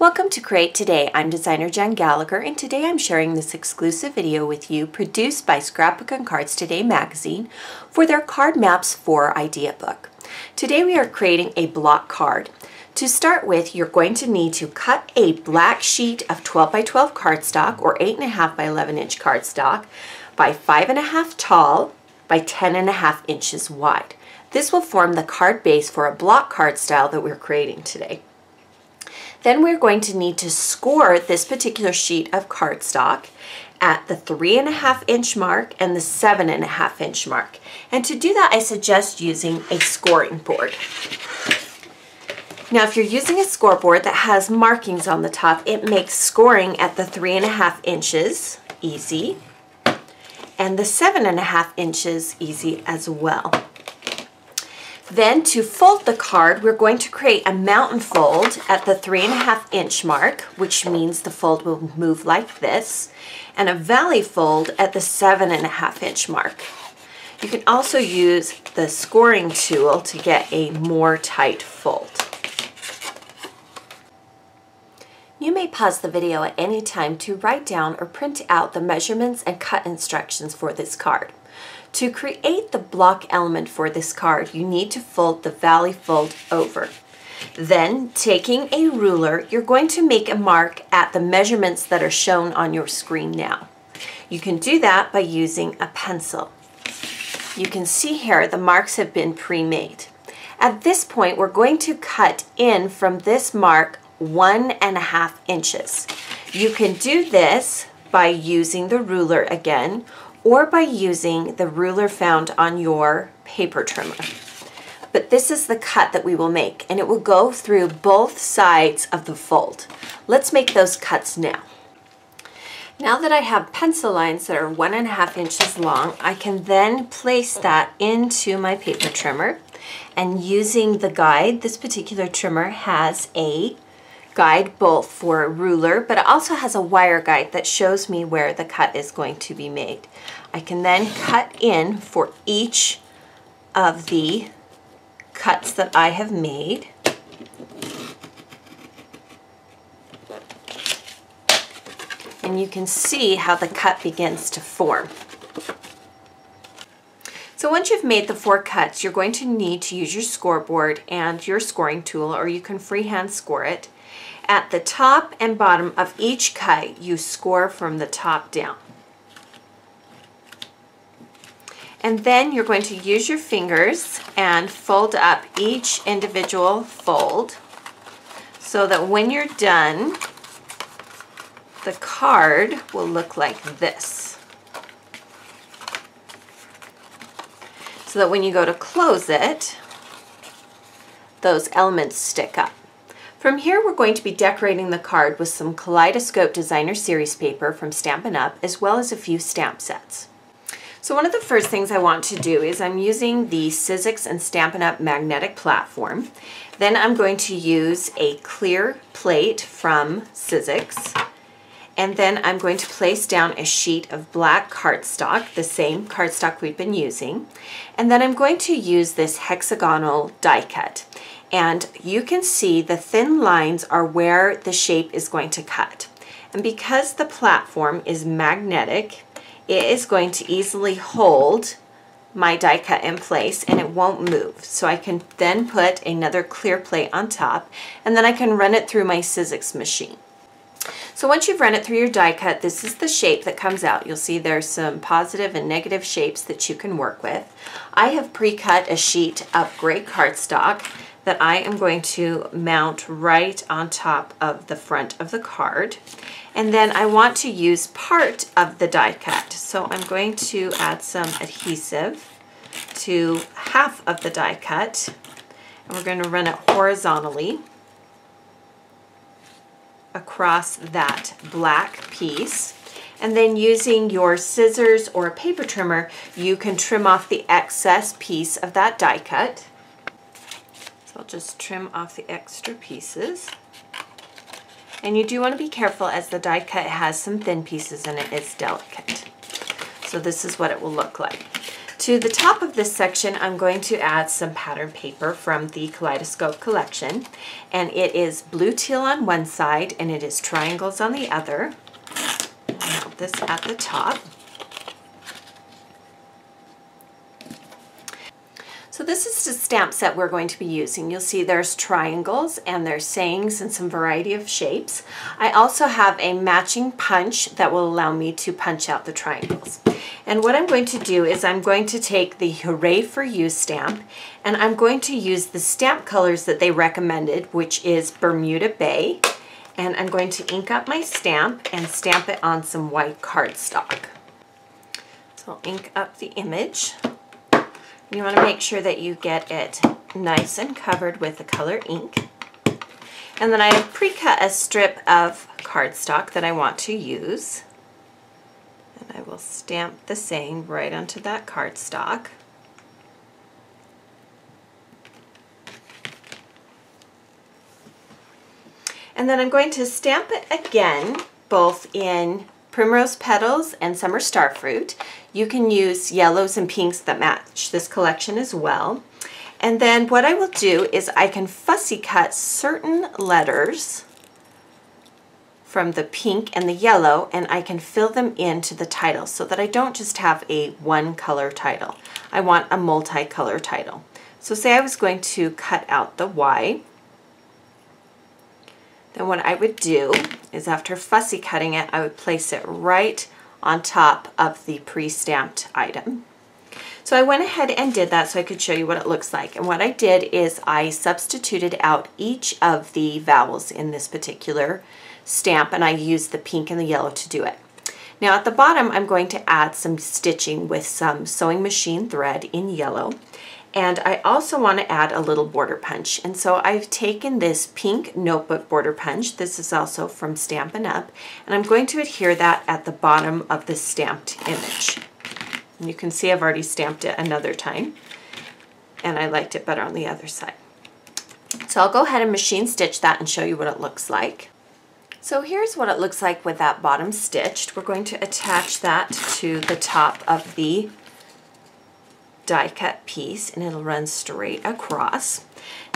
Welcome to Create Today. I'm designer Jen Gallacher, and today I'm sharing this exclusive video with you produced by Scrapbook and Cards Today magazine for their Card Maps 4 idea book. Today we are creating a block card. To start with, you're going to need to cut a black sheet of 12 by 12 cardstock or 8.5 by 11 inch cardstock by 5.5 tall by 10.5 inches wide. This will form the card base for a block card style that we're creating today. Then we're going to need to score this particular sheet of cardstock at the 3.5 inch mark and the 7.5 inch mark. And to do that, I suggest using a scoring board. Now, if you're using a scoreboard that has markings on the top, it makes scoring at the 3.5 inches easy and the 7.5 inches easy as well. Then to fold the card, we're going to create a mountain fold at the 3.5 inch mark, which means the fold will move like this, and a valley fold at the 7.5 inch mark. You can also use the scoring tool to get a more tight fold. You may pause the video at any time to write down or print out the measurements and cut instructions for this card. To create the block element for this card, you need to fold the valley fold over. Then, taking a ruler, you're going to make a mark at the measurements that are shown on your screen now. You can do that by using a pencil. You can see here the marks have been pre-made. At this point, we're going to cut in from this mark 1.5 inches. You can do this by using the ruler again, or by using the ruler found on your paper trimmer. But this is the cut that we will make, and it will go through both sides of the fold. Let's make those cuts now. Now that I have pencil lines that are 1.5 inches long, I can then place that into my paper trimmer, and using the guide, this particular trimmer has a guide both for a ruler, but it also has a wire guide that shows me where the cut is going to be made. I can then cut in for each of the cuts that I have made. And you can see how the cut begins to form. So once you've made the 4 cuts, you're going to need to use your scoreboard and your scoring tool, or you can freehand score it. At the top and bottom of each cut, you score from the top down. And then you're going to use your fingers and fold up each individual fold so that when you're done, the card will look like this. So that when you go to close it, those elements stick up. From here, we're going to be decorating the card with some Kaleidoscope Designer Series paper from Stampin Up, as well as a few stamp sets. So one of the first things I want to do is I'm using the Sizzix and Stampin Up magnetic platform. Then I'm going to use a clear plate from Sizzix. And then I'm going to place down a sheet of black cardstock, the same cardstock we've been using. And then I'm going to use this hexagonal die cut. And you can see the thin lines are where the shape is going to cut. And because the platform is magnetic, it is going to easily hold my die cut in place and it won't move. So I can then put another clear plate on top, and then I can run it through my Sizzix machine. So once you've run it through your die cut, this is the shape that comes out. You'll see there's some positive and negative shapes that you can work with. I have pre-cut a sheet of gray cardstock that I am going to mount right on top of the front of the card. And then I want to use part of the die cut. So I'm going to add some adhesive to half of the die cut. And we're going to run it horizontally across that black piece. And then using your scissors or a paper trimmer, you can trim off the excess piece of that die cut. So I'll just trim off the extra pieces. And you do want to be careful, as the die cut has some thin pieces in it, it's delicate. So this is what it will look like. To the top of this section, I'm going to add some pattern paper from the Kaleidoscope collection, and it is blue teal on one side and it is triangles on the other. I'll mount this at the top. So this is the stamp set we're going to be using. You'll see there's triangles and there's sayings and some variety of shapes. I also have a matching punch that will allow me to punch out the triangles. And what I'm going to do is I'm going to take the Hooray for You stamp and I'm going to use the stamp colors that they recommended, which is Bermuda Bay. And I'm going to ink up my stamp and stamp it on some white cardstock. So I'll ink up the image. You want to make sure that you get it nice and covered with the color ink. And then I have pre-cut a strip of cardstock that I want to use. And I will stamp the saying right onto that cardstock. And then I'm going to stamp it again, both in Primrose Petals and Summer Starfruit. You can use yellows and pinks that match this collection as well. And then what I will do is I can fussy cut certain letters from the pink and the yellow, and I can fill them into the title so that I don't just have a one color title. I want a multicolor title. So say I was going to cut out the Y. Then what I would do is after fussy cutting it, I would place it right on top of the pre-stamped item. So I went ahead and did that so I could show you what it looks like. And what I did is I substituted out each of the vowels in this particular stamp, and I used the pink and the yellow to do it. Now at the bottom, I'm going to add some stitching with some sewing machine thread in yellow. And I also want to add a little border punch. And so I've taken this pink notebook border punch. This is also from Stampin' Up. And I'm going to adhere that at the bottom of the stamped image. And you can see I've already stamped it another time. And I liked it better on the other side. So I'll go ahead and machine stitch that and show you what it looks like. So here's what it looks like with that bottom stitched. We're going to attach that to the top of the die cut piece and it'll run straight across.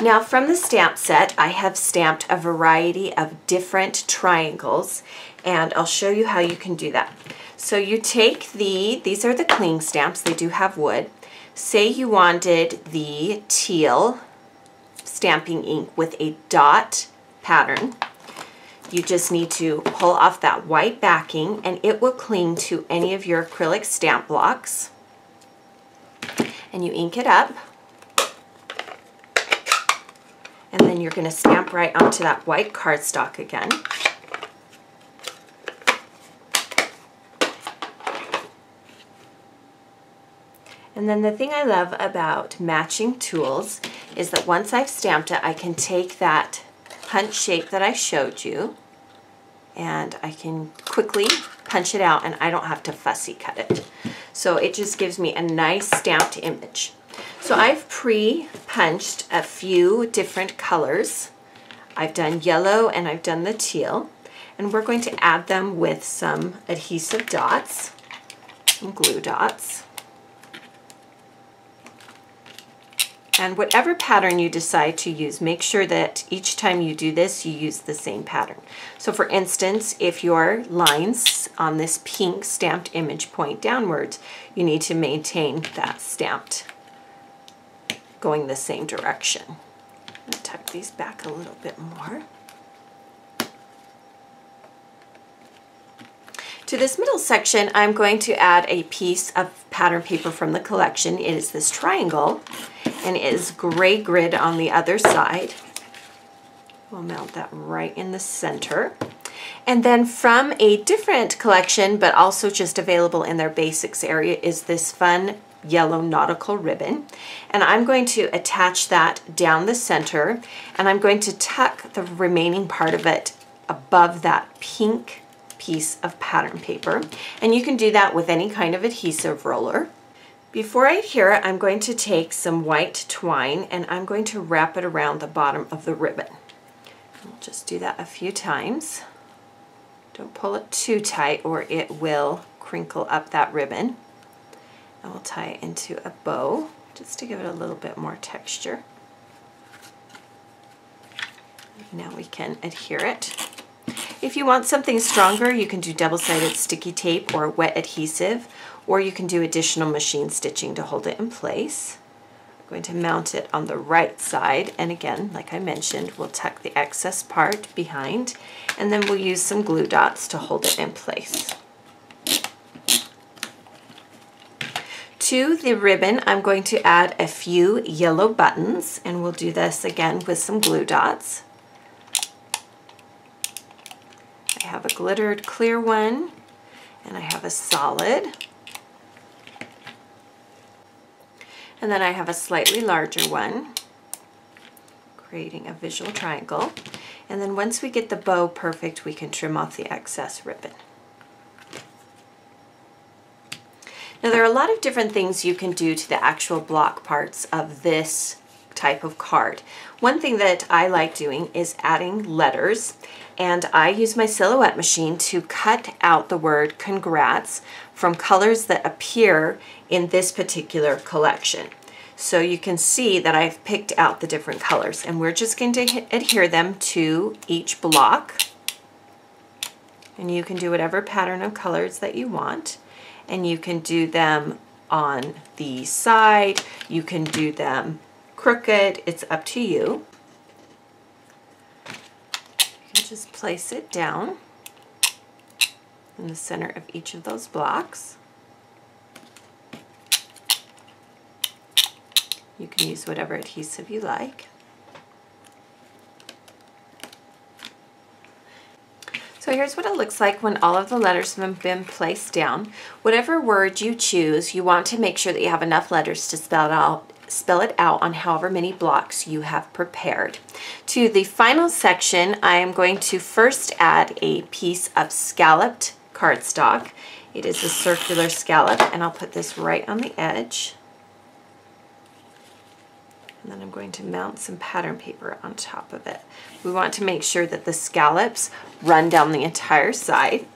Now from the stamp set, I have stamped a variety of different triangles and I'll show you how you can do that. So you take these are the cling stamps, they do have wood. Say you wanted the teal stamping ink with a dot pattern. You just need to pull off that white backing and it will cling to any of your acrylic stamp blocks. And you ink it up, and then you're going to stamp right onto that white cardstock again. And then the thing I love about matching tools is that once I've stamped it, I can take that punch shape that I showed you and I can quickly punch it out and I don't have to fussy cut it. So it just gives me a nice stamped image. So I've pre-punched a few different colors. I've done yellow and I've done the teal. And we're going to add them with some adhesive dots, some glue dots. And whatever pattern you decide to use, make sure that each time you do this, you use the same pattern. So for instance, if your lines on this pink stamped image point downwards, you need to maintain that stamped going the same direction. I'm going to tuck these back a little bit more. To this middle section, I'm going to add a piece of pattern paper from the collection. It is this triangle, and it is gray grid on the other side. We'll mount that right in the center. And then from a different collection, but also just available in their basics area, is this fun yellow nautical ribbon. And I'm going to attach that down the center, and I'm going to tuck the remaining part of it above that pink piece of pattern paper. And you can do that with any kind of adhesive roller. Before I adhere it, I'm going to take some white twine and I'm going to wrap it around the bottom of the ribbon. I'll just do that a few times. Don't pull it too tight or it will crinkle up that ribbon. I will tie it into a bow just to give it a little bit more texture. Now we can adhere it. If you want something stronger, you can do double-sided sticky tape or wet adhesive, or you can do additional machine stitching to hold it in place. I'm going to mount it on the right side, and again, like I mentioned, we'll tuck the excess part behind, and then we'll use some glue dots to hold it in place. To the ribbon, I'm going to add a few yellow buttons, and we'll do this again with some glue dots. I have a glittered clear one, and I have a solid. And then I have a slightly larger one, creating a visual triangle. And then once we get the bow perfect, we can trim off the excess ribbon. Now there are a lot of different things you can do to the actual block parts of this type of card. One thing that I like doing is adding letters, and I use my silhouette machine to cut out the word congrats from colors that appear in this particular collection. So you can see that I've picked out the different colors, and we're just going to adhere them to each block. And you can do whatever pattern of colors that you want, and you can do them on the side, you can do them crooked, it's up to you. You can just place it down in the center of each of those blocks. You can use whatever adhesive you like. So here's what it looks like when all of the letters have been placed down. Whatever word you choose, you want to make sure that you have enough letters to spell it out on however many blocks you have prepared. To the final section, I am going to first add a piece of scalloped cardstock. It is a circular scallop, and I'll put this right on the edge. And then I'm going to mount some pattern paper on top of it. We want to make sure that the scallops run down the entire side.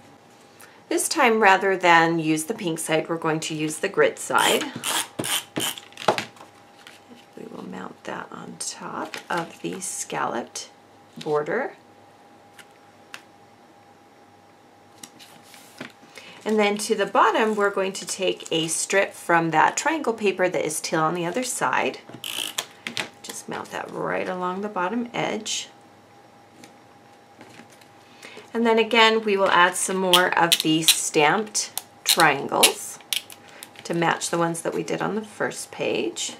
This time, rather than use the pink side, we're going to use the grit side. We will mount that on top of the scalloped border. And then to the bottom, we're going to take a strip from that triangle paper that is teal on the other side. Just mount that right along the bottom edge. And then again, we will add some more of these stamped triangles to match the ones that we did on the first page.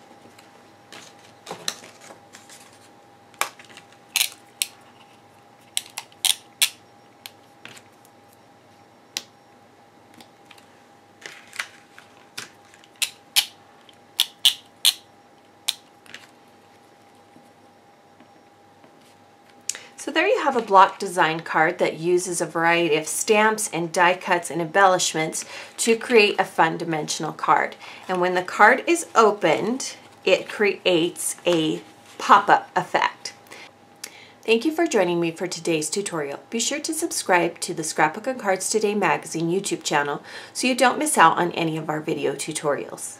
So there you have a block design card that uses a variety of stamps and die cuts and embellishments to create a fun dimensional card. And when the card is opened, it creates a pop-up effect. Thank you for joining me for today's tutorial. Be sure to subscribe to the Scrapbook and Cards Today magazine YouTube channel so you don't miss out on any of our video tutorials.